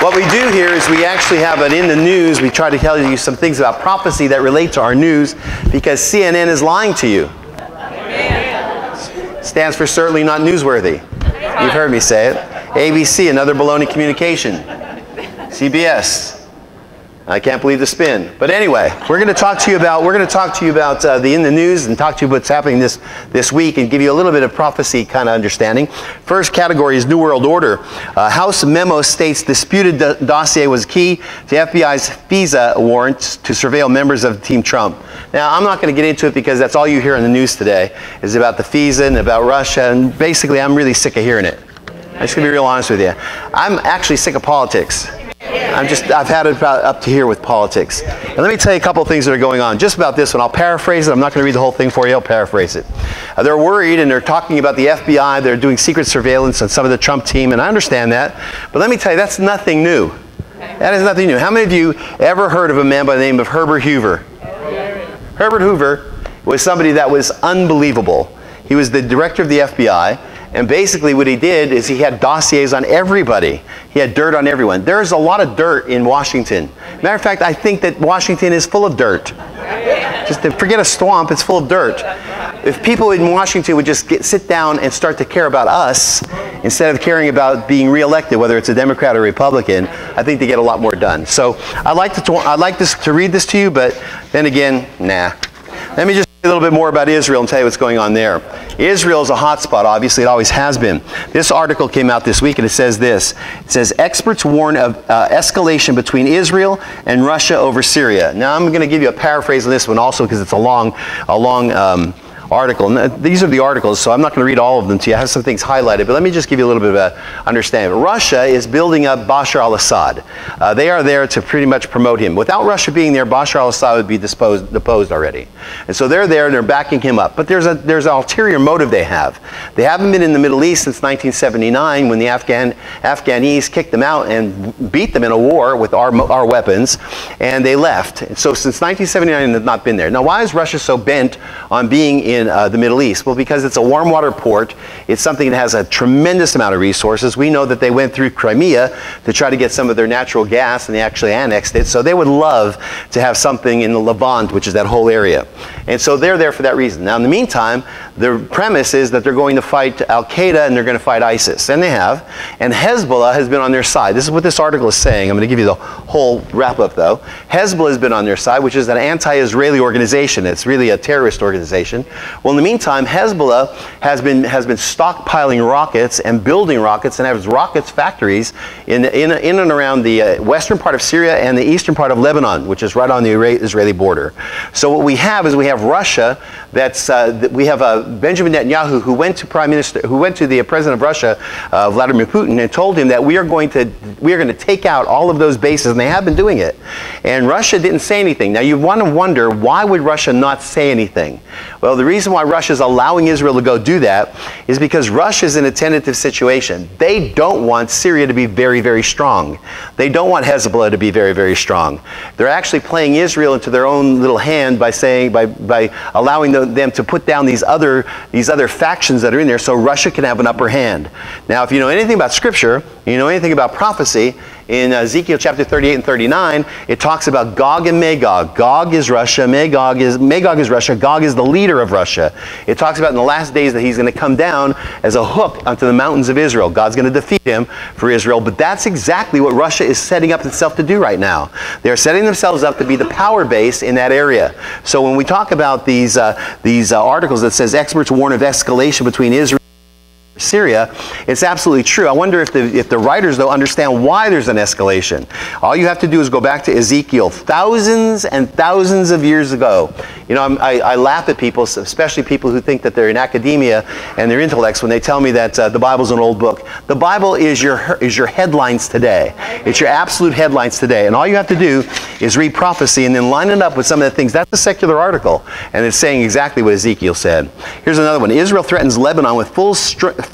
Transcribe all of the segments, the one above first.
What we do here is we actually have it in the news. We try to tell you some things about prophecy that relate to our news because CNN is lying to you. Stands for certainly not newsworthy. You've heard me say it. ABC, another baloney communication. CBS. I can't believe the spin. But anyway, we're going to talk to you about the in the news and talk to you about what's happening this week and give you a little bit of prophecy kind of understanding. First category is New World Order. House memo states disputed dossier was key to FBI's FISA warrants to surveil members of Team Trump. Now, I'm not going to get into it because that's all you hear in the news today is about the FISA and about Russia, and basically I'm really sick of hearing it. I'm just going to be real honest with you. I'm actually sick of politics. I've had it about up to here with politics. And let me tell you a couple of things that are going on. Just about this one, I'll paraphrase it. I'm not going to read the whole thing for you. I'll paraphrase it. They're worried and they're talking about the FBI. They're doing secret surveillance on some of the Trump team, and I understand that. But let me tell you, that's nothing new. That is nothing new. How many of you ever heard of a man by the name of Herbert Hoover? Herbert Hoover was somebody that was unbelievable. He was the director of the FBI. And basically what he did is he had dossiers on everybody. He had dirt on everyone. There's a lot of dirt in Washington. Matter of fact, I think that Washington is full of dirt. Just forget a swamp, it's full of dirt. If people in Washington would just sit down and start to care about us, instead of caring about being reelected, whether it's a Democrat or Republican, I think they get a lot more done. So I'd like to read this to you, but then again, nah. Let me just a little bit more about Israel and tell you what's going on there. Israel is a hot spot, obviously. It always has been. This article came out this week and it says this. It says, experts warn of escalation between Israel and Russia over Syria. Now I'm going to give you a paraphrase on this one also because it's a long article. These are the articles, so I'm not going to read all of them to you. I have some things highlighted, but let me just give you a little bit of an understanding. Russia is building up Bashar al-Assad. They are there to pretty much promote him. Without Russia being there, Bashar al-Assad would be deposed already. And so they're there and they're backing him up. But there's an ulterior motive they have. They haven't been in the Middle East since 1979 when the Afghanis kicked them out and beat them in a war with our weapons, and they left. And so since 1979 they've not been there. Now why is Russia so bent on being in the Middle East? Well, because it's a warm water port. It's something that has a tremendous amount of resources. We know that they went through Crimea to try to get some of their natural gas, and they actually annexed it. So they would love to have something in the Levant, which is that whole area. And so they're there for that reason. Now, in the meantime, the premise is that they're going to fight Al-Qaeda and they're going to fight ISIS. And they have. And Hezbollah has been on their side. This is what this article is saying. I'm going to give you the whole wrap-up, though. Hezbollah has been on their side, which is an anti-Israeli organization. It's really a terrorist organization. Well, in the meantime, Hezbollah has been stockpiling rockets and building rockets and has rockets factories in and around the western part of Syria and the eastern part of Lebanon, which is right on the Israeli border. So what we have is we have Russia. We have Benjamin Netanyahu, who went to the president of Russia, Vladimir Putin, and told him that we are going to take out all of those bases, and they have been doing it. And Russia didn't say anything. Now you want to wonder, why would Russia not say anything? Well, the reason why Russia is allowing Israel to go do that is because Russia is in a tentative situation. They don't want Syria to be very, very strong. They don't want Hezbollah to be very, very strong. They're actually playing Israel into their own little hand by allowing them to put down these other factions that are in there so Russia can have an upper hand. Now, if you know anything about Scripture, you know anything about prophecy, in Ezekiel chapter 38 and 39, it talks about Gog and Magog. Gog is Russia, Magog is Russia, Gog is the leader of Russia. It talks about in the last days that he's going to come down as a hook onto the mountains of Israel. God's going to defeat him for Israel, but that's exactly what Russia is setting up itself to do right now. They're setting themselves up to be the power base in that area. So when we talk about these articles that says experts warn of escalation between Israel Syria, it's absolutely true. I wonder if the writers, though, understand why there's an escalation. All you have to do is go back to Ezekiel thousands and thousands of years ago. You know, I laugh at people, especially people who think that they're in academia and they're intellects, when they tell me that the Bible's an old book. The Bible is your headlines today. It's your absolute headlines today. And all you have to do is read prophecy and then line it up with some of the things. That's a secular article, and it's saying exactly what Ezekiel said. Here's another one. Israel threatens Lebanon with full strength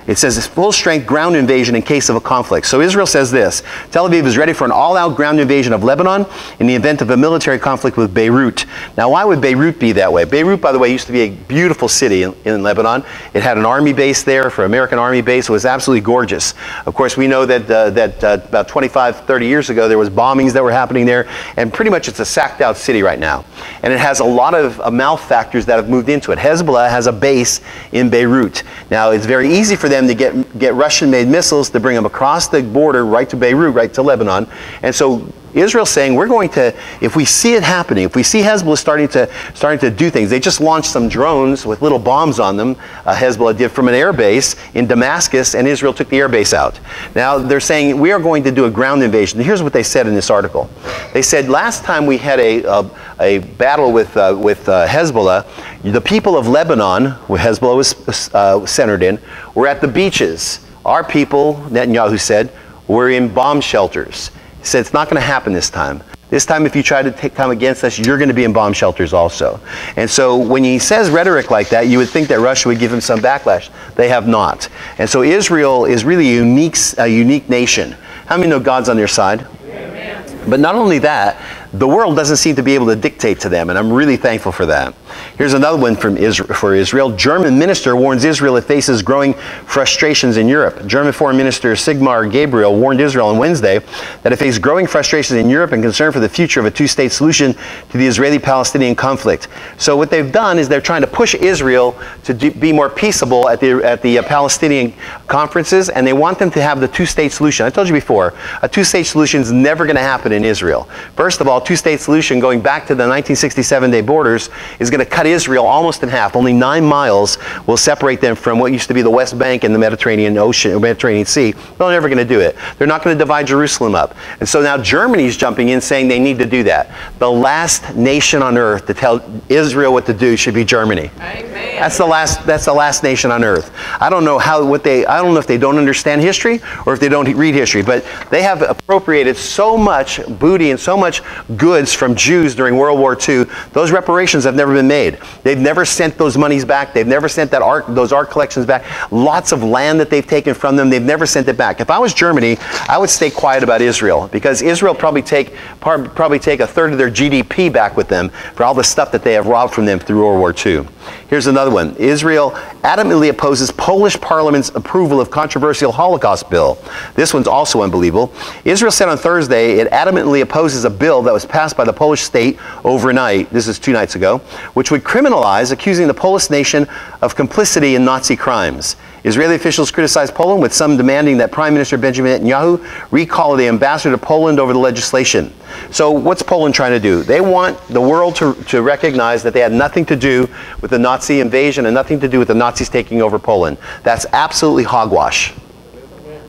It says it's full-strength ground invasion in case of a conflict. So Israel says this: Tel Aviv is ready for an all-out ground invasion of Lebanon in the event of a military conflict with Beirut. Now, why would Beirut be that way? Beirut, by the way, used to be a beautiful city in Lebanon. It had an army base there, for American army base. It was absolutely gorgeous. Of course, we know that about 25, 30 years ago, there was bombings that were happening there, and pretty much it's a sacked-out city right now. And it has a lot of malefactors that have moved into it. Hezbollah has a base in Beirut. Now, it's very easy for them to get Russian-made missiles to bring them across the border right to Beirut, right to Lebanon. And so Israel's saying, we're going to, if we see it happening, if we see Hezbollah starting to do things, they just launched some drones with little bombs on them, Hezbollah did, from an air base in Damascus, and Israel took the air base out. Now they're saying, we are going to do a ground invasion. Here's what they said in this article. They said, last time we had a battle with Hezbollah, the people of Lebanon, where Hezbollah was centered in, were at the beaches. Our people, Netanyahu said, were in bomb shelters. He said, it's not going to happen this time. This time, if you try to come against us, you're going to be in bomb shelters also. And so when he says rhetoric like that, you would think that Russia would give him some backlash. They have not. And so Israel is really a unique nation. How many know God's on their side? Amen. But not only that, the world doesn't seem to be able to dictate to them, and I'm really thankful for that. Here's another one for Israel. German minister warns Israel it faces growing frustrations in Europe. German Foreign Minister Sigmar Gabriel warned Israel on Wednesday that it faces growing frustrations in Europe and concern for the future of a two-state solution to the Israeli-Palestinian conflict. So what they've done is they're trying to push Israel to be more peaceable at the Palestinian conferences, and they want them to have the two-state solution. I told you before, a two-state solution is never going to happen in Israel. First of all, two-state solution going back to the 1967 borders is going to cut Israel almost in half. Only 9 miles will separate them from what used to be the West Bank and the Mediterranean Ocean, or Mediterranean Sea. They're never going to do it. They're not going to divide Jerusalem up. And so now Germany's jumping in saying they need to do that. The last nation on earth to tell Israel what to do should be Germany. Amen. That's the last nation on earth. I don't know I don't know if they don't understand history or if they don't read history, but they have appropriated so much booty and so much goods from Jews during World War II. Those reparations have never been made. They've never sent those monies back. They've never sent those art collections back. Lots of land that they've taken from them, they've never sent it back. If I was Germany, I would stay quiet about Israel, because Israel probably take a third of their GDP back with them for all the stuff that they have robbed from them through World War II. Here's another one. Israel adamantly opposes Polish Parliament's approval of controversial Holocaust bill. This one's also unbelievable. Israel said on Thursday it adamantly opposes a bill that was passed by the Polish state overnight, this is 2 nights ago, which would criminalize accusing the Polish nation of complicity in Nazi crimes. Israeli officials criticized Poland, with some demanding that Prime Minister Benjamin Netanyahu recall the ambassador to Poland over the legislation. So what's Poland trying to do? They want the world to recognize that they had nothing to do with the Nazi invasion and nothing to do with the Nazis taking over Poland. That's absolutely hogwash.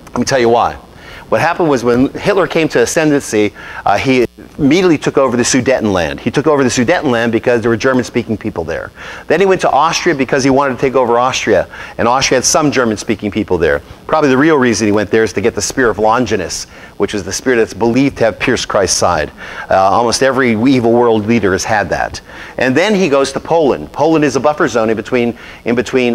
Let me tell you why. What happened was, when Hitler came to ascendancy, he immediately took over the Sudetenland. He took over the Sudetenland because there were German-speaking people there. Then he went to Austria because he wanted to take over Austria, and Austria had some German-speaking people there. Probably the real reason he went there is to get the spear of Longinus, which is the spear that's believed to have pierced Christ's side. Almost every evil world leader has had that. And then he goes to Poland. Poland is a buffer zone in between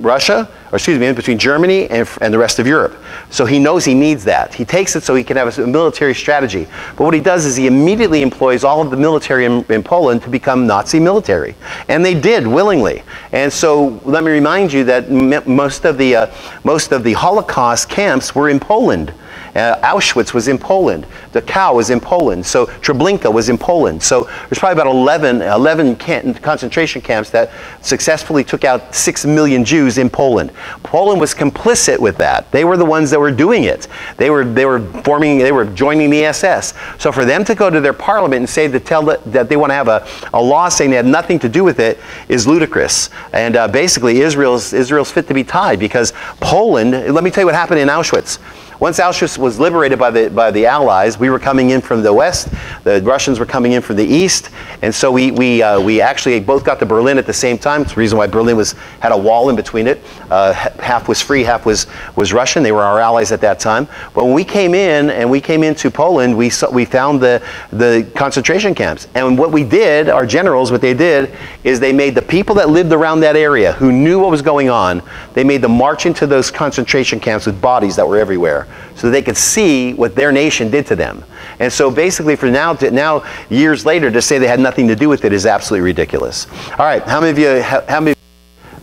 Russia, or excuse me, in between Germany and the rest of Europe. So he knows he needs that. He takes it so he can have a military strategy. But what he does is he immediately employs all of the military in Poland to become Nazi military. And they did willingly. And so let me remind you that most of the Holocaust camps were in Poland. Auschwitz was in Poland. Dachau was in Poland. So Treblinka was in Poland. So there's probably about 11 concentration camps that successfully took out 6 million Jews in Poland. Poland was complicit with that. They were the ones that were doing it. They were joining the SS. So for them to go to their parliament and say that they want to have a law saying they had nothing to do with it is ludicrous. And basically Israel's fit to be tied, because Poland, let me tell you what happened in Auschwitz. once Auschwitz was liberated by the Allies, we were coming in from the west, the Russians were coming in from the east, and so we actually both got to Berlin at the same time. It's the reason why Berlin had a wall in between it. Half was free, half was Russian. They were our allies at that time. But when we came in, and we came into Poland, we found the concentration camps. And what we did, our generals, what they did is they made the people that lived around that area who knew what was going on, they made them march into those concentration camps with bodies that were everywhere so that they could see what their nation did to them. And so basically for now years later, to say they had nothing to do with it is absolutely ridiculous. All right, how many of you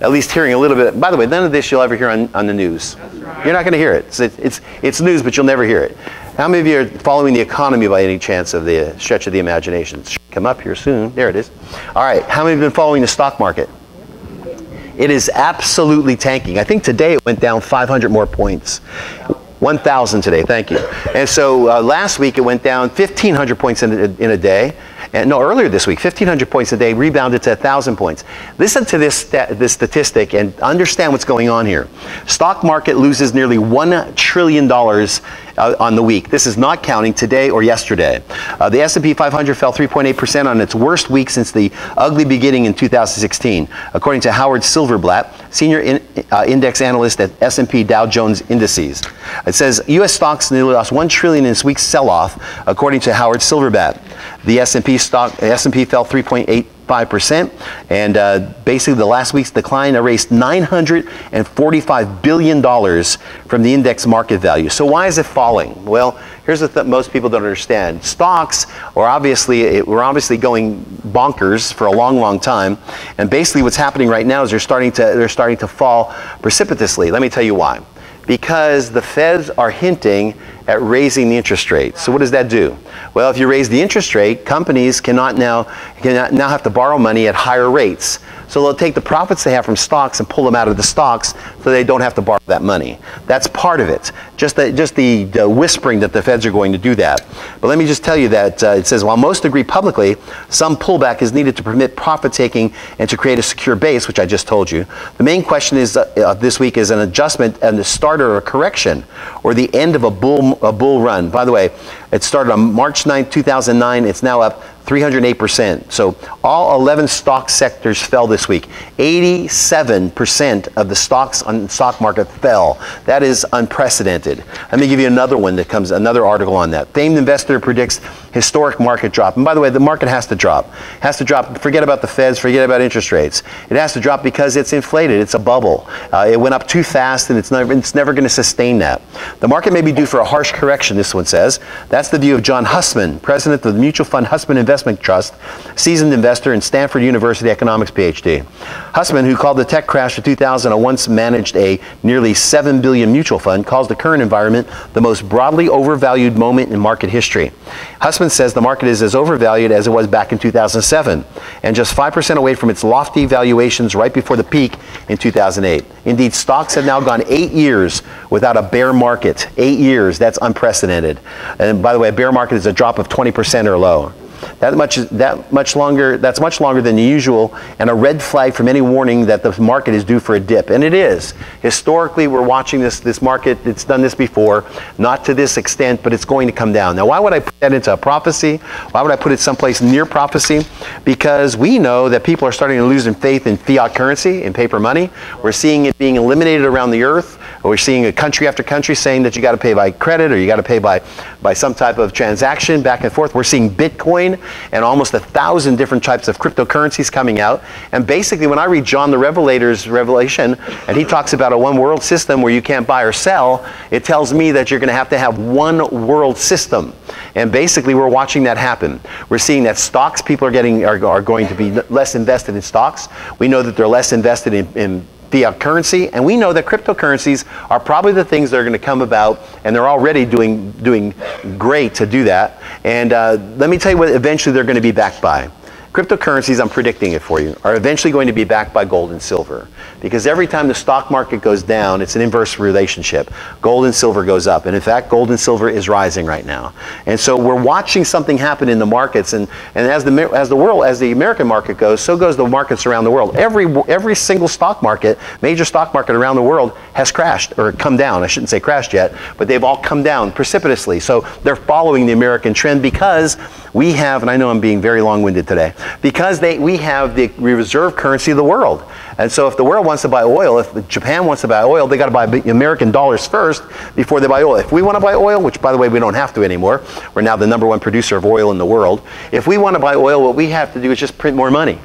at least hearing a little bit? By the way, none of this you'll ever hear on the news. That's right. You're not going to hear it. It's news, but you'll never hear it. How many of you are following the economy by any chance of the stretch of the imagination? It should come up here soon. There it is. All right, how many have been following the stock market? It is absolutely tanking. I think today it went down 500 more points. 1,000 today, thank you. And so last week it went down 1,500 points in a day. And no, earlier this week, 1,500 points a day, rebounded to 1,000 points. Listen to this statistic and understand what's going on here. Stock market loses nearly $1 trillion on the week. This is not counting today or yesterday. The S&P 500 fell 3.8% on its worst week since the ugly beginning in 2016, according to Howard Silverblatt, senior index analyst at S&P Dow Jones Indices. It says U.S. stocks nearly lost $1 trillion in this week's sell-off, according to Howard Silverblatt. The S&P fell 3.85%, and basically the last week's decline erased $945 billion from the index market value. So why is it falling? Well, here's the most people don't understand. Stocks were obviously going bonkers for a long time, and basically what's happening right now is they're starting to fall precipitously. Let me tell you why. Because the Feds are hinting at raising the interest rate. So what does that do? Well, if you raise the interest rate, companies cannot now have to borrow money at higher rates. So they'll take the profits they have from stocks and pull them out of the stocks so they don't have to borrow that money. That's part of it. Just the whispering that the Feds are going to do that. But let me just tell you that it says, while most agree publicly, some pullback is needed to permit profit taking and to create a secure base, which I just told you. The main question is this week is an adjustment and the start or a correction or the end of a bull run. By the way, it started on March 9th, 2009. It's now up 308%. So all 11 stock sectors fell this week. 87% of the stocks on the stock market fell. That is unprecedented. Let me give you another one another article on that. Famed investor predicts historic market drop. And by the way, the market has to drop. It has to drop. Forget about the Feds, forget about interest rates. It has to drop because it's inflated. It's a bubble. It went up too fast and it's never going to sustain that. The market may be due for a harsh correction, this one says. That's the view of John Hussman, president of the mutual fund Hussman Investment Trust, seasoned investor and Stanford University economics PhD. Hussman, who called the tech crash of 2000 and once managed a nearly $7 billion mutual fund, calls the current environment the most broadly overvalued moment in market history. Hussman says the market is as overvalued as it was back in 2007 and just 5% away from its lofty valuations right before the peak in 2008. Indeed, stocks have now gone 8 years without a bear market. 8 years, that's unprecedented. And by the way, a bear market is a drop of 20% or lower. That's much longer than the usual, and a red flag from any warning that the market is due for a dip. And it is. Historically, we're watching this market. It's done this before, not to this extent, but it's going to come down. Now, why would I put that into a prophecy? Why would I put it someplace near prophecy? Because we know that people are starting to lose their faith in fiat currency, in paper money. We're seeing it being eliminated around the earth. We're seeing a country after country saying that you got to pay by credit or you got to pay by some type of transaction back and forth. We're seeing Bitcoin and almost 1,000 different types of cryptocurrencies coming out. And basically, when I read John the Revelator's revelation, and he talks about a one world system where you can't buy or sell, it tells me that you're going to have one world system. And basically, we're watching that happen. We're seeing that stocks, people are going to be less invested in stocks. We know that they're less invested in fiat currency, and we know that cryptocurrencies are probably the things that are going to come about, and they're already doing great to do that. And let me tell you what eventually they're going to be backed by. Cryptocurrencies, I'm predicting it for you, are eventually going to be backed by gold and silver. Because every time the stock market goes down, it's an inverse relationship. Gold and silver goes up. And in fact, gold and silver is rising right now. And so we're watching something happen in the markets. And as the American market goes, so goes the markets around the world. Every single stock market, major stock market around the world, has crashed, or come down. I shouldn't say crashed yet, but they've all come down precipitously. So they're following the American trend because we have, and I know I'm being very long-winded today, because we have the reserve currency of the world. And so if the world wants to buy oil, if Japan wants to buy oil, they got to buy American dollars first before they buy oil. If we want to buy oil, which by the way we don't have to anymore, we're now the #1 producer of oil in the world. If we want to buy oil, what we have to do is just print more money.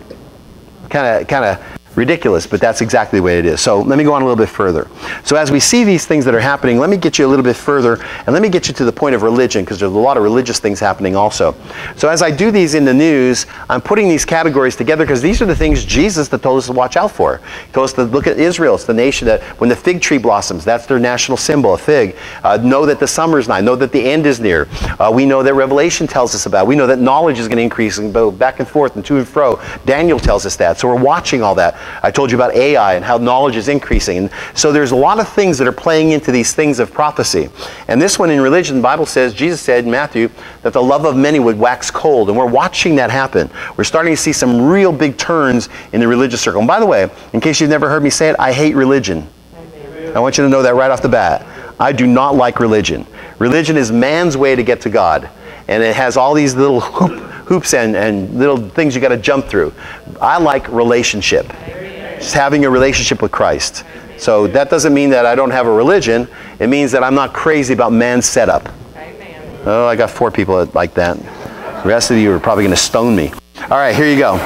Kind of ridiculous, but that's exactly the way it is. So let me go on a little bit further. So as we see these things that are happening, let me get you a little bit further, and let me get you to the point of religion, because there's a lot of religious things happening also. So as I do these in the news, I'm putting these categories together because these are the things Jesus that told us to watch out for. He told us to look at Israel. It's the nation that when the fig tree blossoms, that's their national symbol, a fig. Know that the summer is nigh. Know that the end is near. We know that Revelation tells us about. We know that knowledge is going to increase and go back and forth and to and fro. Daniel tells us that. So we're watching all that. I told you about AI and how knowledge is increasing. And so there's a lot of things that are playing into these things of prophecy. And this one in religion, the Bible says, Jesus said in Matthew, that the love of many would wax cold. And we're watching that happen. We're starting to see some real big turns in the religious circle. And by the way, in case you've never heard me say it, I hate religion. I want you to know that right off the bat. I do not like religion. Religion is man's way to get to God. And it has all these little hoops and little things you got to jump through. I like relationship. Just having a relationship with Christ. So that doesn't mean that I don't have a religion. It means that I'm not crazy about man's setup. Oh, I got 4 people that like that. The rest of you are probably going to stone me. All right, here you go.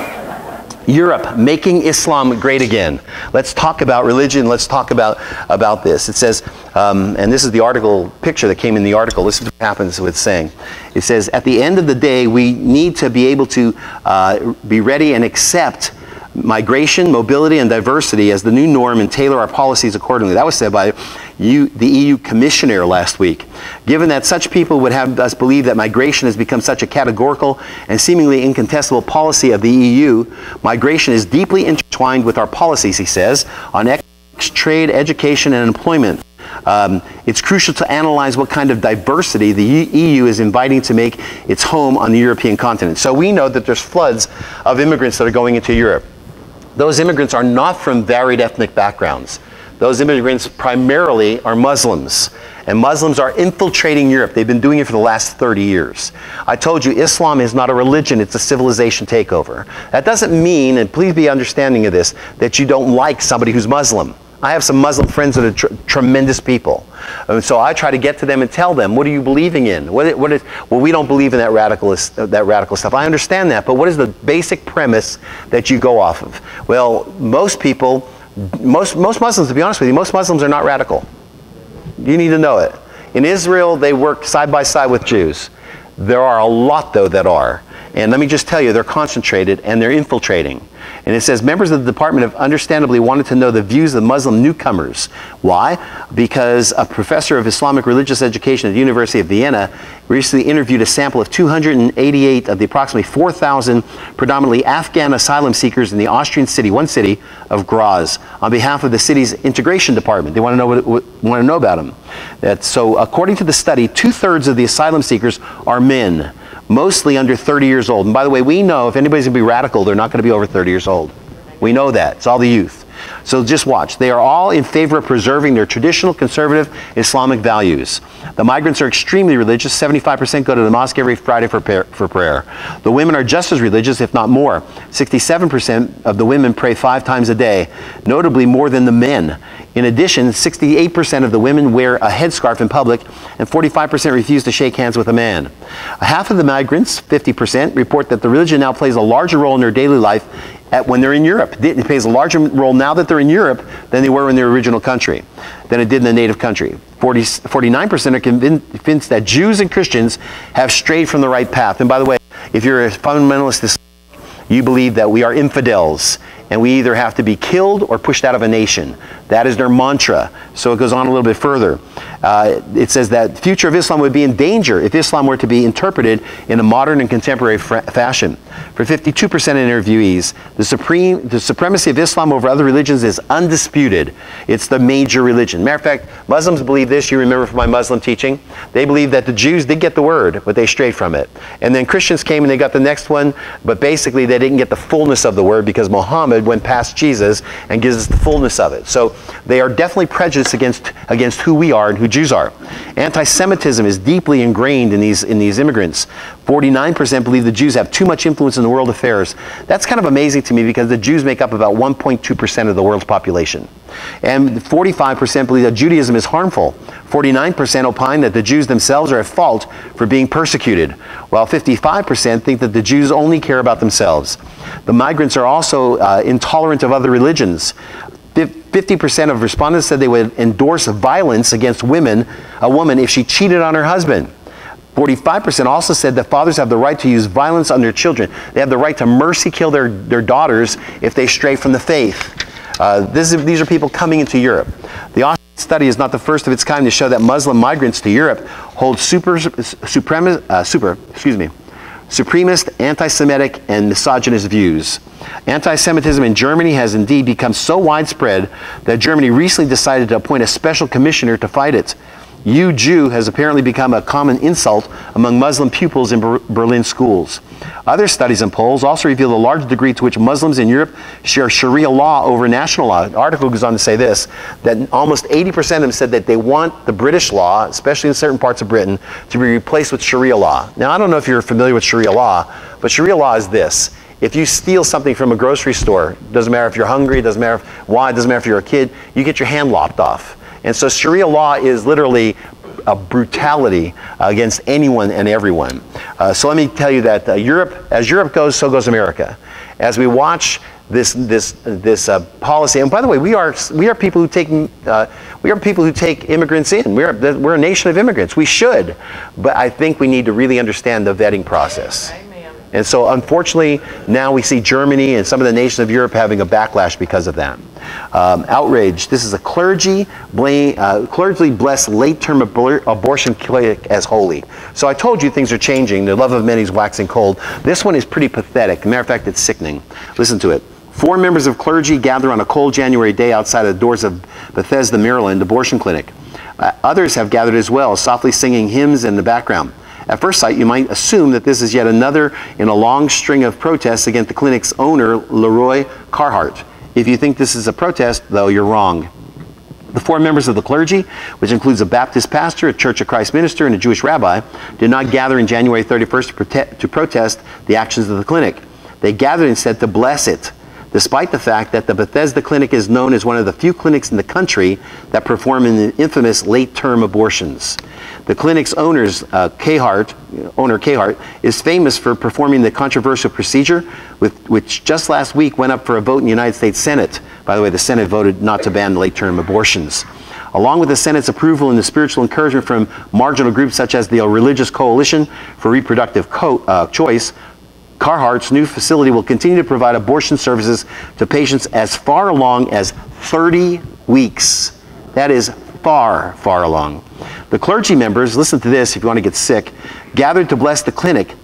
Europe, making Islam great again. Let's talk about religion. Let's talk about this. It says, and this is the article picture that came in the article. This is what happens with saying. It says, at the end of the day, we need to be able to be ready and accept migration, mobility, and diversity as the new norm and tailor our policies accordingly. That was said by the EU Commissioner last week. Given that such people would have us believe that migration has become such a categorical and seemingly incontestable policy of the EU, migration is deeply intertwined with our policies, he says, on economics, trade, education, and employment. It's crucial to analyze what kind of diversity the EU is inviting to make its home on the European continent. So we know that there's floods of immigrants that are going into Europe. Those immigrants are not from varied ethnic backgrounds. Those immigrants primarily are Muslims. And Muslims are infiltrating Europe. They've been doing it for the last 30 years. I told you Islam is not a religion, it's a civilization takeover. That doesn't mean, and please be understanding of this, that you don't like somebody who's Muslim. I have some Muslim friends that are tremendous people. And so I try to get to them and tell them, what are you believing in? Well, we don't believe in that radical stuff. I understand that, but what is the basic premise that you go off of? Well, most people, most Muslims, to be honest with you, most Muslims are not radical. You need to know it. In Israel, they work side by side with Jews. There are a lot, though, that are. And let me just tell you, they're concentrated and they're infiltrating. And it says, members of the department have understandably wanted to know the views of Muslim newcomers. Why? Because a professor of Islamic religious education at the University of Vienna recently interviewed a sample of 288 of the approximately 4,000 predominantly Afghan asylum seekers in the Austrian city, one city of Graz, on behalf of the city's integration department. They want to know about them. So according to the study, 2/3 of the asylum seekers are men, mostly under 30 years old. And by the way, we know if anybody's going to be radical, they're not going to be over 30 years old. We know that. It's all the youth. So just watch. They are all in favor of preserving their traditional conservative Islamic values. The migrants are extremely religious. 75% go to the mosque every Friday for prayer. The women are just as religious, if not more. 67% of the women pray 5 times a day, notably more than the men. In addition, 68% of the women wear a headscarf in public, and 45% refuse to shake hands with a man. Half of the migrants, 50%, report that the religion now plays a larger role in their daily life when they're in Europe. It plays a larger role now that they're in Europe than they were in their original country, than it did in the native country. 49% are convinced that Jews and Christians have strayed from the right path. And by the way, if you're a fundamentalist, you believe that we are infidels and we either have to be killed or pushed out of a nation. That is their mantra. So it goes on a little bit further. It says that the future of Islam would be in danger if Islam were to be interpreted in a modern and contemporary fashion. For 52% of interviewees, the supremacy of Islam over other religions is undisputed. It's the major religion. Matter of fact, Muslims believe this. You remember from my Muslim teaching. They believe that the Jews did get the word, but they strayed from it. And then Christians came and they got the next one, but basically they didn't get the fullness of the word because Muhammad went past Jesus and gives us the fullness of it. So they are definitely prejudiced against who we are and who Jews are. Anti-Semitism is deeply ingrained in these immigrants. 49% believe the Jews have too much influence in the world affairs. That's kind of amazing to me because the Jews make up about 1.2% of the world's population. And 45% believe that Judaism is harmful. 49% opine that the Jews themselves are at fault for being persecuted, while 55% think that the Jews only care about themselves. The migrants are also intolerant of other religions. 50% of respondents said they would endorse violence against a woman if she cheated on her husband. 45% also said that fathers have the right to use violence on their children. They have the right to mercy kill their daughters if they stray from the faith. These are people coming into Europe. The Austrian study is not the first of its kind to show that Muslim migrants to Europe hold supremacist, anti-Semitic, and misogynist views. Anti-Semitism in Germany has indeed become so widespread that Germany recently decided to appoint a special commissioner to fight it. "You Jew" has apparently become a common insult among Muslim pupils in Berlin schools. Other studies and polls also reveal the large degree to which Muslims in Europe share Sharia law over national law. The article goes on to say this, that almost 80% of them said that they want the British law, especially in certain parts of Britain, to be replaced with Sharia law. Now, I don't know if you're familiar with Sharia law, but Sharia law is this. If you steal something from a grocery store, doesn't matter if you're hungry, doesn't matter why, doesn't matter if you're a kid, you get your hand lopped off. And so Sharia law is literally a brutality against anyone and everyone. So let me tell you that as Europe goes, so goes America. As we watch this policy, and by the way, we are people who take immigrants in. We're a nation of immigrants. We should, but I think we need to really understand the vetting process. And so unfortunately, now we see Germany and some of the nations of Europe having a backlash because of that. Outrage. This is a clergy blessed late-term abortion clinic as holy. So I told you things are changing. The love of many is waxing cold. This one is pretty pathetic. As a matter of fact, it's sickening. Listen to it. 4 members of clergy gather on a cold January day outside the doors of Bethesda, Maryland abortion clinic. Others have gathered as well, softly singing hymns in the background. At first sight, you might assume that this is yet another in a long string of protests against the clinic's owner, Leroy Carhart. If you think this is a protest, though, you're wrong. The 4 members of the clergy, which includes a Baptist pastor, a Church of Christ minister, and a Jewish rabbi, did not gather on January 31st to protest the actions of the clinic. They gathered instead to bless it, despite the fact that the Bethesda Clinic is known as one of the few clinics in the country that perform in the infamous late-term abortions. The clinic's owner Carhart, is famous for performing the controversial procedure, which just last week went up for a vote in the United States Senate. By the way, the Senate voted not to ban late-term abortions. Along with the Senate's approval and the spiritual encouragement from marginal groups such as the Religious Coalition for Reproductive Choice, Carhart's new facility will continue to provide abortion services to patients as far along as 30 weeks. That is far, far along. The clergy members, listen to this if you want to get sick, gathered to bless the clinic,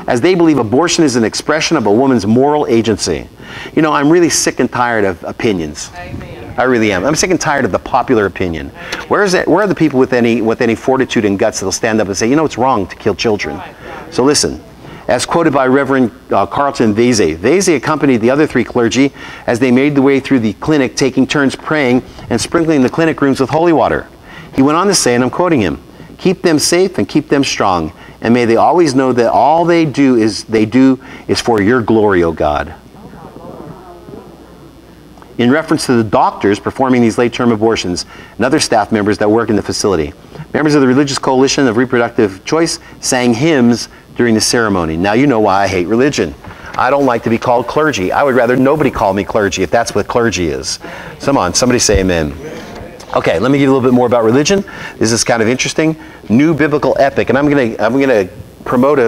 as they believe abortion is an expression of a woman's moral agency. You know, I'm really sick and tired of opinions. Amen. I really am. I'm sick and tired of the popular opinion. Where are the people with any fortitude and guts that'll stand up and say, you know, it's wrong to kill children? So listen. As quoted by Reverend Carlton Vesey accompanied the other 3 clergy as they made their way through the clinic, taking turns praying and sprinkling the clinic rooms with holy water. He went on to say, and I'm quoting him, "Keep them safe and keep them strong, and may they always know that all they do is for your glory, O God." In reference to the doctors performing these late-term abortions and other staff members that work in the facility, members of the Religious Coalition of Reproductive Choice sang hymns during the ceremony. Now you know why I hate religion. I don't like to be called clergy. I would rather nobody call me clergy if that's what clergy is. Come on, somebody say amen. Okay, let me give you a little bit more about religion. This is kind of interesting. New biblical epic, and I'm gonna promote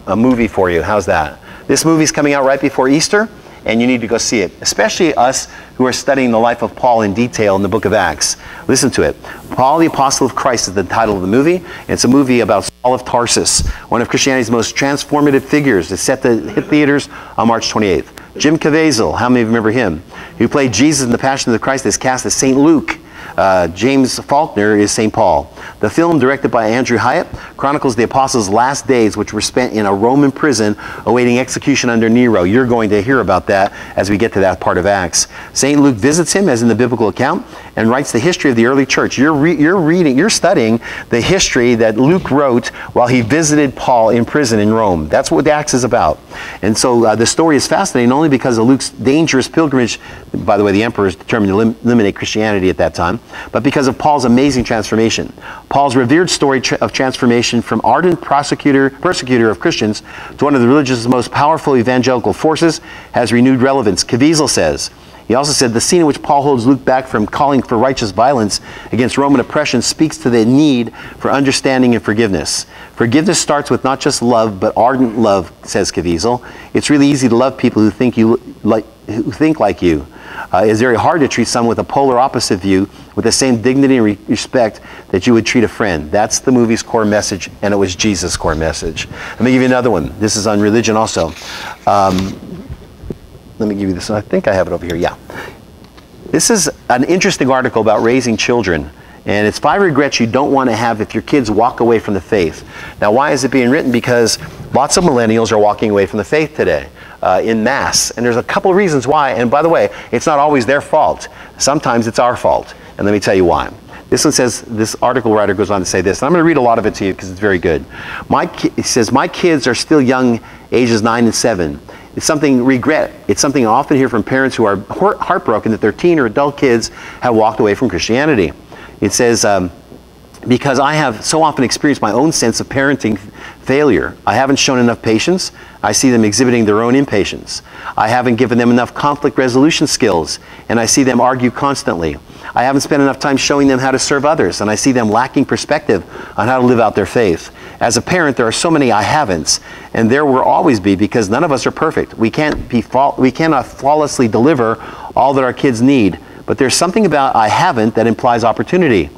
a movie for you. How's that? This movie's coming out right before Easter, and you need to go see it, especially us who are studying the life of Paul in detail in the book of Acts. Listen to it. Paul, the Apostle of Christ, is the title of the movie. It's a movie about Saul of Tarsus, one of Christianity's most transformative figures. It's set to hit theaters on March 28th. Jim Caviezel, how many of you remember him? Who played Jesus in the Passion of the Christ, is cast as St. Luke. James Faulkner is St. Paul. The film, directed by Andrew Hyatt, chronicles the apostles' last days, which were spent in a Roman prison awaiting execution under Nero. You're going to hear about that as we get to that part of Acts. St. Luke visits him, as in the biblical account, and writes the history of the early church. You're studying the history that Luke wrote while he visited Paul in prison in Rome. That's what Acts is about. And so the story is fascinating, not only because of Luke's dangerous pilgrimage. By the way, the emperor is determined to eliminate Christianity at that time, but because of Paul's amazing transformation. Paul's revered story of transformation from ardent persecutor of Christians to one of the religion's most powerful evangelical forces has renewed relevance. Caviezel says, he also said, the scene in which Paul holds Luke back from calling for righteous violence against Roman oppression speaks to the need for understanding and forgiveness. Forgiveness starts with not just love, but ardent love, says Caviezel. It's really easy to love people who think like you. It's very hard to treat someone with a polar opposite view with the same dignity and respect that you would treat a friend. That's the movie's core message, and it was Jesus' core message. Let me give you another one. This is on religion also. Let me give you this one. I think I have it over here. Yeah. This is an interesting article about raising children. And it's 5 regrets you don't want to have if your kids walk away from the faith. Now, why is it being written? Because lots of millennials are walking away from the faith today in mass. And there's a couple of reasons why. And by the way, it's not always their fault. Sometimes it's our fault. And let me tell you why. This one says, this article writer goes on to say this. And I'm going to read a lot of it to you because it's very good. It says, my kids are still young, ages 9 and 7. It's something regret. It's something I often hear from parents who are heartbroken that their teen or adult kids have walked away from Christianity. It says, because I have so often experienced my own sense of parenting failure. I haven't shown enough patience. I see them exhibiting their own impatience. I haven't given them enough conflict resolution skills, and I see them argue constantly. I haven't spent enough time showing them how to serve others, and I see them lacking perspective on how to live out their faith. As a parent, there are so many I haven'ts, and there will always be, because none of us are perfect. We cannot flawlessly deliver all that our kids need. But there's something about I haven't that implies opportunity.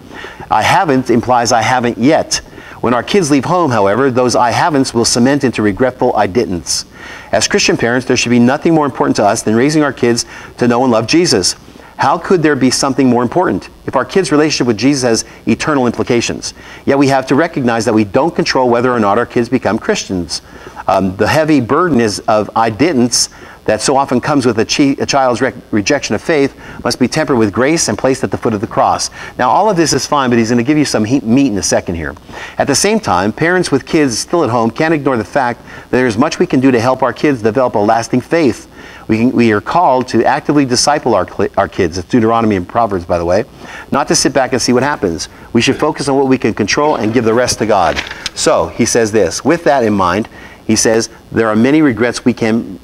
I haven't implies I haven't yet. When our kids leave home, however, those I haven'ts will cement into regretful I didn'ts. As Christian parents, there should be nothing more important to us than raising our kids to know and love Jesus. How could there be something more important if our kids' relationship with Jesus has eternal implications? Yet we have to recognize that we don't control whether or not our kids become Christians. The heavy burden of I didn'ts that so often comes with a child's rejection of faith must be tempered with grace and placed at the foot of the cross. Now, all of this is fine, but he's going to give you some meat in a second here. At the same time, parents with kids still at home can't ignore the fact that there's much we can do to help our kids develop a lasting faith. We are called to actively disciple our kids. It's Deuteronomy and Proverbs, by the way. Not to sit back and see what happens. We should focus on what we can control and give the rest to God. So, he says this. With that in mind, he says, there are many regrets we can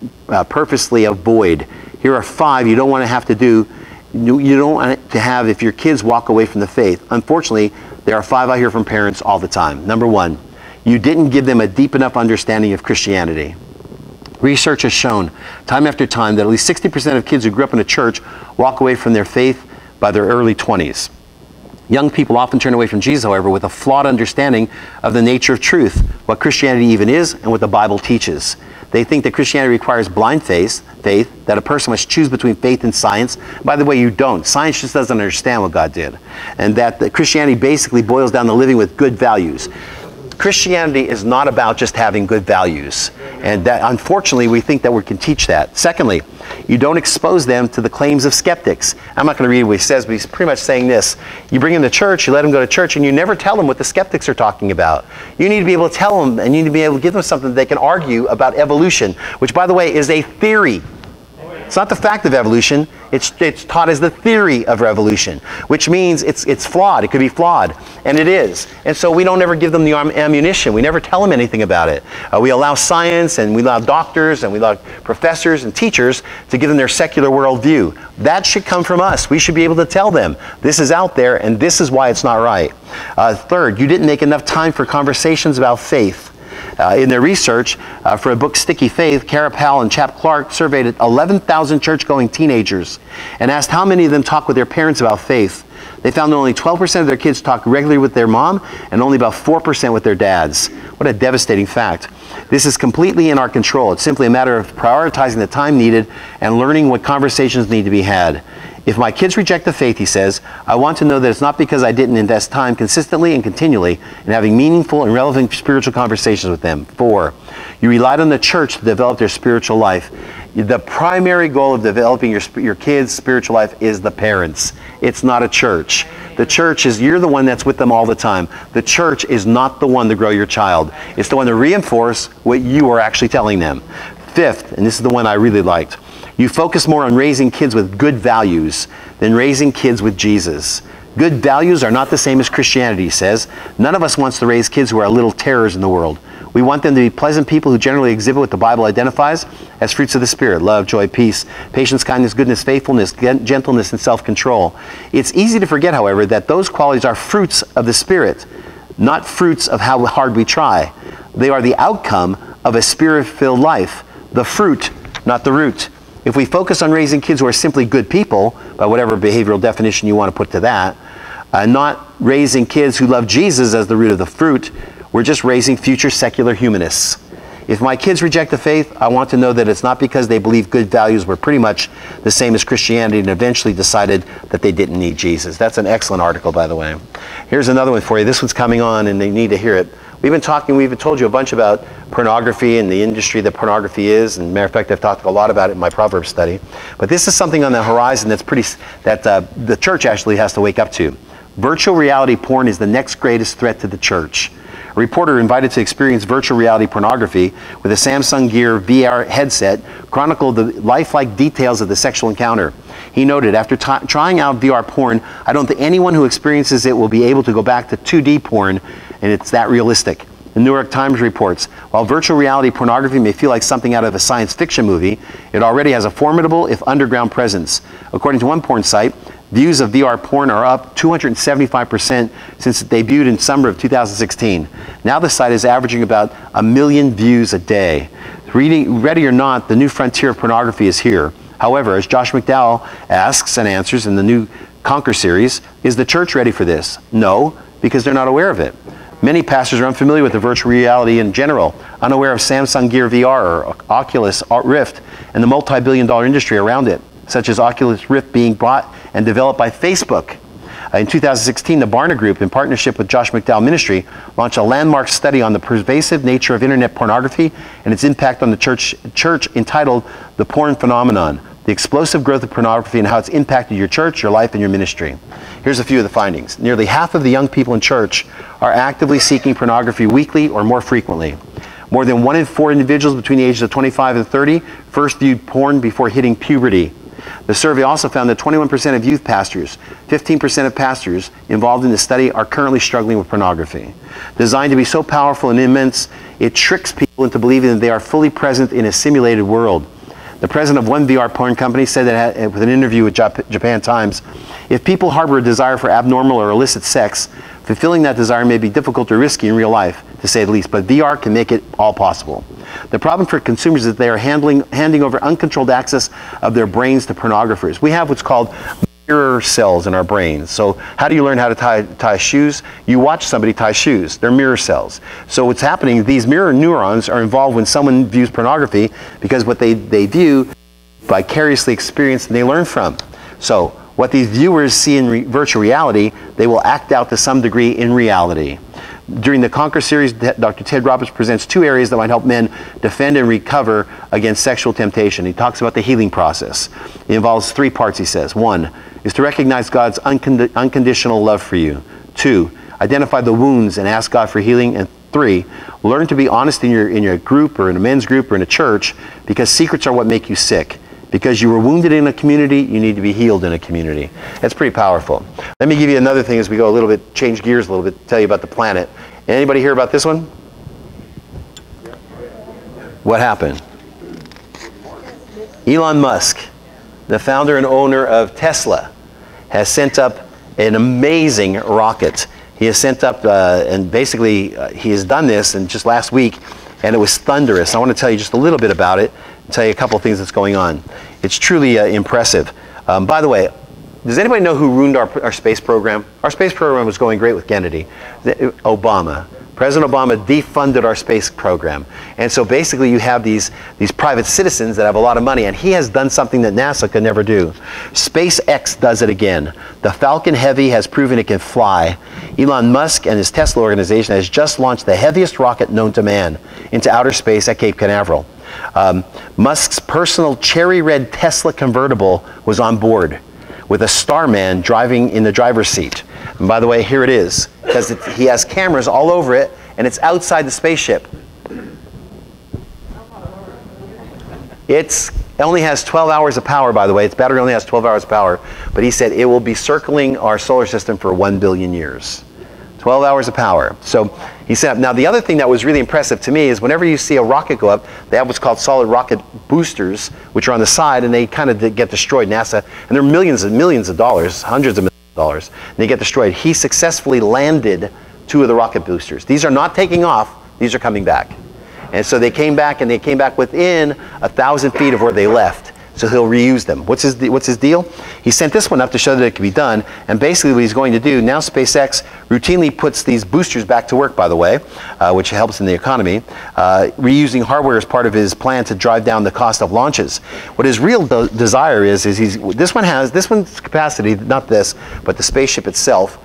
purposely avoid. Here are 5 you don't want to have to do. You don't want to have if your kids walk away from the faith. Unfortunately, there are 5 I hear from parents all the time. Number 1, you didn't give them a deep enough understanding of Christianity. Research has shown time after time that at least 60% of kids who grew up in a church walk away from their faith by their early 20s. Young people often turn away from Jesus, however, with a flawed understanding of the nature of truth, what Christianity even is, and what the Bible teaches. They think that Christianity requires blind faith, that a person must choose between faith and science. By the way, you don't. Science just doesn't understand what God did. And that Christianity basically boils down to living with good values. Christianity is not about just having good values. And that, unfortunately, we think that we can teach that. Secondly, you don't expose them to the claims of skeptics. I'm not going to read what he says, but he's pretty much saying this. You bring them to church, you let them go to church, and you never tell them what the skeptics are talking about. You need to be able to tell them, and you need to be able to give them something that they can argue about evolution, which, by the way, is a theory. It's not the fact of evolution. It's taught as the theory of evolution, which means it's flawed. It could be flawed, and it is. And so we don't ever give them the ammunition. We never tell them anything about it. We allow science, and we allow doctors, and we allow professors and teachers to give them their secular worldview. That should come from us. We should be able to tell them, this is out there, and this is why it's not right. Third, you didn't make enough time for conversations about faith. In their research for a book, Sticky Faith, Cara Powell and Chap Clark surveyed 11,000 church-going teenagers and asked how many of them talk with their parents about faith. They found that only 12% of their kids talk regularly with their mom and only about 4% with their dads. What a devastating fact. This is completely in our control. It's simply a matter of prioritizing the time needed and learning what conversations need to be had. If my kids reject the faith, he says, I want to know that it's not because I didn't invest time consistently and continually in having meaningful and relevant spiritual conversations with them. 4, you relied on the church to develop their spiritual life. The primary goal of developing your kids' spiritual life is the parents. It's not a church. The church is, you're the one that's with them all the time. The church is not the one to grow your child. It's the one to reinforce what you are actually telling them. 5th, and this is the one I really liked, you focus more on raising kids with good values than raising kids with Jesus. Good values are not the same as Christianity, he says. None of us wants to raise kids who are little terrors in the world. We want them to be pleasant people who generally exhibit what the Bible identifies as fruits of the Spirit: love, joy, peace, patience, kindness, goodness, faithfulness, gentleness, and self-control. It's easy to forget, however, that those qualities are fruits of the Spirit, not fruits of how hard we try. They are the outcome of a Spirit-filled life. The fruit, not the root. If we focus on raising kids who are simply good people, by whatever behavioral definition you want to put to that, not raising kids who love Jesus as the root of the fruit, we're just raising future secular humanists. If my kids reject the faith, I want to know that it's not because they believe good values were pretty much the same as Christianity and eventually decided that they didn't need Jesus. That's an excellent article, by the way. Here's another one for you. This one's coming on and they need to hear it. We've even told you a bunch about pornography and the industry that pornography is. And matter of fact, I've talked a lot about it in my Proverbs study. But this is something on the horizon that's the church actually has to wake up to. Virtual reality porn is the next greatest threat to the church. A reporter invited to experience virtual reality pornography with a Samsung Gear VR headset chronicled the lifelike details of the sexual encounter. He noted, after trying out VR porn, I don't think anyone who experiences it will be able to go back to 2D porn, and it's that realistic. The New York Times reports, while virtual reality pornography may feel like something out of a science fiction movie, it already has a formidable, if underground, presence. According to one porn site, views of VR porn are up 275% since it debuted in summer of 2016. Now the site is averaging about 1 million views a day. Ready or not, the new frontier of pornography is here. However, as Josh McDowell asks and answers in the new Conquer series, is the church ready for this? No, because they're not aware of it. Many pastors are unfamiliar with the virtual reality in general, unaware of Samsung Gear VR or Oculus Rift and the multi-billion-dollar industry around it, such as Oculus Rift being bought and developed by Facebook. In 2016, the Barna Group, in partnership with Josh McDowell Ministry, launched a landmark study on the pervasive nature of internet pornography and its impact on the church entitled The Porn Phenomenon: The Explosive Growth of Pornography and How It's Impacted Your Church, Your Life, and Your Ministry. Here's a few of the findings. Nearly half of the young people in church are actively seeking pornography weekly or more frequently. More than 1 in 4 individuals between the ages of 25 and 30 first viewed porn before hitting puberty. The survey also found that 21% of youth pastors, 15% of pastors involved in the study are currently struggling with pornography. Designed to be so powerful and immense, it tricks people into believing that they are fully present in a simulated world. The president of one VR porn company said that with an interview with Japan Times, if people harbor a desire for abnormal or illicit sex, fulfilling that desire may be difficult or risky in real life, to say the least, but VR can make it all possible. The problem for consumers is that they are handing over uncontrolled access of their brains to pornographers. We have what's called mirror cells in our brains. So how do you learn how to tie shoes? You watch somebody tie shoes. They're mirror cells. So what's happening, these mirror neurons are involved when someone views pornography because what they view vicariously experience and they learn from. So what these viewers see in virtual reality, they will act out to some degree in reality. During the Conquer series, Dr. Ted Roberts presents 2 areas that might help men defend and recover against sexual temptation. He talks about the healing process. It involves 3 parts, he says. 1 is to recognize God's unconditional love for you. 2, identify the wounds and ask God for healing. And 3, learn to be honest in your group or in a men's group or in a church, because secrets are what make you sick. Because you were wounded in a community, you need to be healed in a community. That's pretty powerful. Let me give you another thing as we go a little bit, change gears a little bit, tell you about the planet. Anybody hear about this one? What happened? Elon Musk, the founder and owner of Tesla, has sent up an amazing rocket. He has sent up, and basically he has done this in just last week, and it was thunderous. I want to tell you just a little bit about it, and tell you a couple of things that's going on. It's truly impressive. By the way, does anybody know who ruined our space program? Our space program was going great with Kennedy. Obama. President Obama defunded our space program. And so basically you have these private citizens that have a lot of money, and he has done something that NASA could never do. SpaceX does it again. The Falcon Heavy has proven it can fly. Elon Musk and his Tesla organization has just launched the heaviest rocket known to man into outer space at Cape Canaveral. Musk's personal cherry red Tesla convertible was on board with a starman driving in the driver's seat. And by the way, here it is, because he has cameras all over it, and it's outside the spaceship. It only has 12 hours of power, by the way. Its battery only has 12 hours of power, but he said it will be circling our solar system for 1 billion years. 12 hours of power. So he said, now the other thing that was really impressive to me is whenever you see a rocket go up, they have what's called solid rocket boosters, which are on the side, and they kind of get destroyed. NASA, and they're millions and millions of dollars, hundreds of millions of dollars, and they get destroyed. He successfully landed 2 of the rocket boosters. These are not taking off, these are coming back. And so they came back, and they came back within 1,000 feet of where they left. So he'll reuse them. What's his deal? He sent this one up to show that it can be done. And basically what he's going to do, now SpaceX routinely puts these boosters back to work, by the way, which helps in the economy, reusing hardware as part of his plan to drive down the cost of launches. What his real desire is this one's capacity, not this, but the spaceship itself,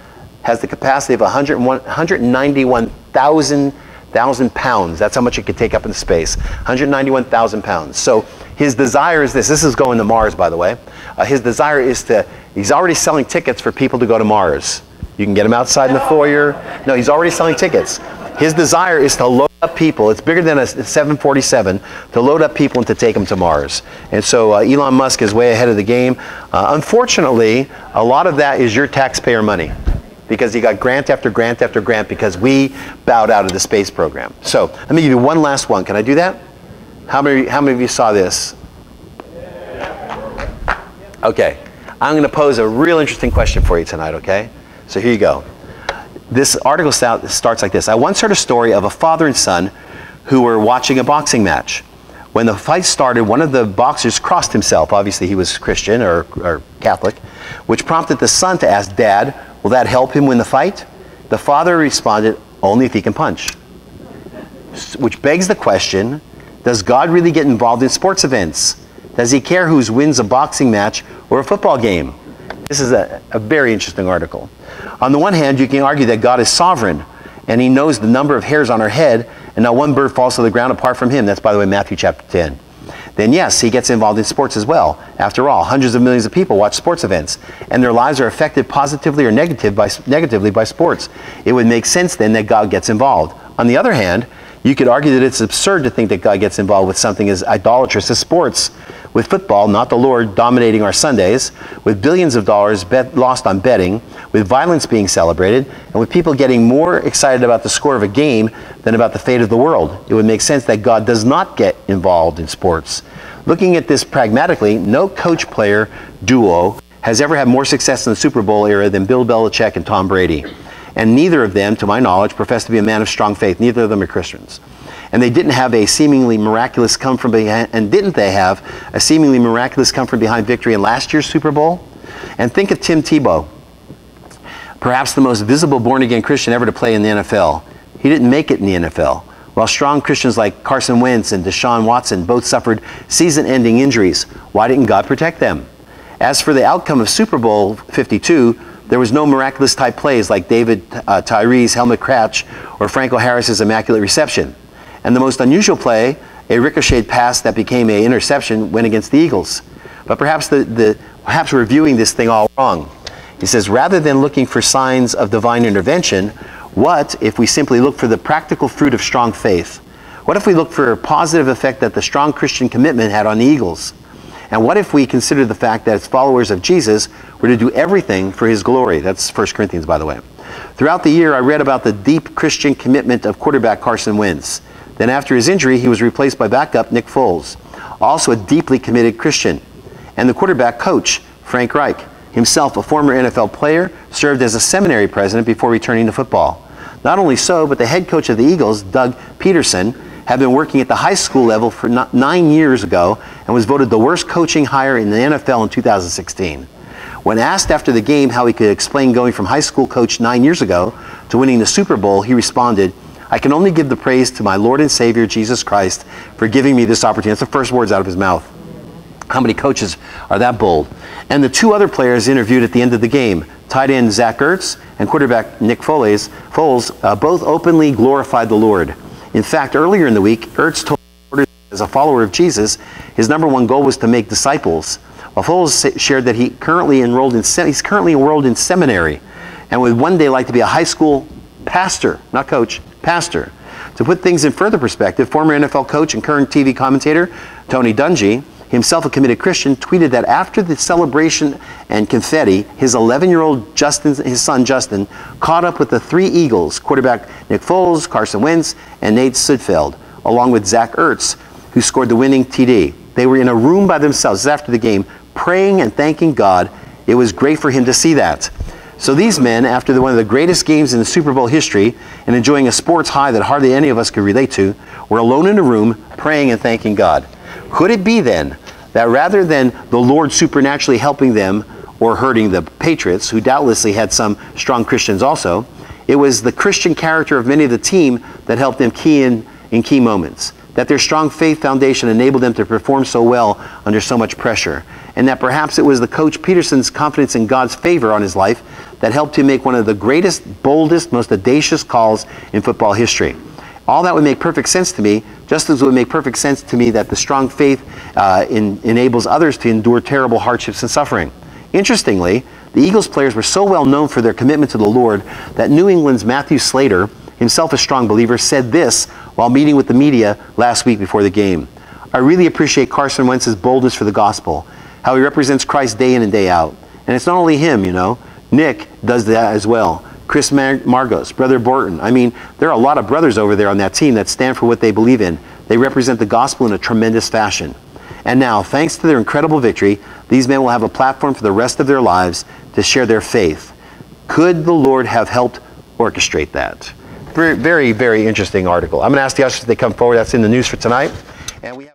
has the capacity of 191,000 pounds. That's how much it could take up in space. 191,000 pounds. So his desire is this. This is going to Mars, by the way. His desire is he's already selling tickets for people to go to Mars. You can get them outside in the foyer. No, he's already selling tickets. His desire is to load up people. It's bigger than a 747, to load up people and to take them to Mars. And so Elon Musk is way ahead of the game. Unfortunately, a lot of that is your taxpayer money, because he got grant after grant after grant because we bowed out of the space program. So let me give you one last one. Can I do that? How many of you saw this? Okay. I'm going to pose a real interesting question for you tonight, okay? So here you go. This article starts like this. I once heard a story of a father and son who were watching a boxing match. When the fight started, one of the boxers crossed himself. Obviously, he was Christian or Catholic, which prompted the son to ask, "Dad, will that help him win the fight?" The father responded, "Only if he can punch." Which begs the question, does God really get involved in sports events? Does he care who wins a boxing match or a football game? This is a very interesting article. On the one hand, you can argue that God is sovereign, and he knows the number of hairs on our head, and not one bird falls to the ground apart from him. That's, by the way, Matthew chapter 10. Then yes, he gets involved in sports as well. After all, hundreds of millions of people watch sports events, and their lives are affected positively or negatively by sports. It would make sense then that God gets involved. On the other hand, you could argue that it's absurd to think that God gets involved with something as idolatrous as sports. With football, not the Lord, dominating our Sundays, with billions of dollars lost on betting, with violence being celebrated, and with people getting more excited about the score of a game than about the fate of the world, it would make sense that God does not get involved in sports. Looking at this pragmatically, no coach-player duo has ever had more success in the Super Bowl era than Bill Belichick and Tom Brady. And neither of them, to my knowledge, profess to be a man of strong faith. Neither of them are Christians. And they didn't have a seemingly miraculous come from behind, victory in last year's Super Bowl? And think of Tim Tebow, perhaps the most visible born-again Christian ever to play in the NFL. He didn't make it in the NFL. While strong Christians like Carson Wentz and Deshaun Watson both suffered season-ending injuries, why didn't God protect them? As for the outcome of Super Bowl 52, there was no miraculous type plays like David Tyree's helmet catch or Franco Harris's immaculate reception. And the most unusual play, a ricocheted pass that became an interception, went against the Eagles. But perhaps perhaps we're viewing this thing all wrong. He says, rather than looking for signs of divine intervention, what if we simply look for the practical fruit of strong faith? What if we look for a positive effect that the strong Christian commitment had on the Eagles? And what if we consider the fact that as followers of Jesus, we're to do everything for his glory? That's 1 Corinthians, by the way. Throughout the year, I read about the deep Christian commitment of quarterback Carson Wentz. Then after his injury, he was replaced by backup Nick Foles, also a deeply committed Christian. And the quarterback coach, Frank Reich, himself a former NFL player, served as a seminary president before returning to football. Not only so, but the head coach of the Eagles, Doug Peterson, had been working at the high school level for 9 years ago and was voted the worst coaching hire in the NFL in 2016. When asked after the game how he could explain going from high school coach 9 years ago to winning the Super Bowl, he responded, I can only give the praise to my Lord and Savior, Jesus Christ, for giving me this opportunity. That's the first words out of his mouth. How many coaches are that bold? And the two other players interviewed at the end of the game, tight end Zach Ertz and quarterback Nick Foles, both openly glorified the Lord. In fact, earlier in the week, Ertz told reporters as a follower of Jesus, his #1 goal was to make disciples. While Foles shared that he's currently enrolled in seminary and would one day like to be a high school pastor, not coach, pastor. To put things in further perspective, former NFL coach and current TV commentator Tony Dungy, himself a committed Christian, tweeted that after the celebration and confetti, his 11-year-old his son Justin, caught up with the three Eagles, quarterback Nick Foles, Carson Wentz, and Nate Sudfeld, along with Zach Ertz, who scored the winning TD. They were in a room by themselves after the game, praying and thanking God. It was great for him to see that. So these men, after one of the greatest games in the Super Bowl history and enjoying a sports high that hardly any of us could relate to, were alone in a room praying and thanking God. Could it be then that rather than the Lord supernaturally helping them or hurting the Patriots, who doubtlessly had some strong Christians also, it was the Christian character of many of the team that helped them in key moments? That their strong faith foundation enabled them to perform so well under so much pressure, and that perhaps it was the coach Peterson's confidence in God's favor on his life that helped him make one of the greatest, boldest, most audacious calls in football history. All that would make perfect sense to me, just as it would make perfect sense to me that the strong faith enables others to endure terrible hardships and suffering. Interestingly, the Eagles players were so well known for their commitment to the Lord that New England's Matthew Slater, himself a strong believer, said this while meeting with the media last week before the game. I really appreciate Carson Wentz's boldness for the gospel, how he represents Christ day in and day out. And it's not only him, you know. Nick does that as well. Chris Margos, Brother Borton. I mean, there are a lot of brothers over there on that team that stand for what they believe in. They represent the gospel in a tremendous fashion. And now, thanks to their incredible victory, these men will have a platform for the rest of their lives to share their faith. Could the Lord have helped orchestrate that? Very, very, very interesting article. I'm going to ask the ushers if they come forward. That's in the news for tonight. And we have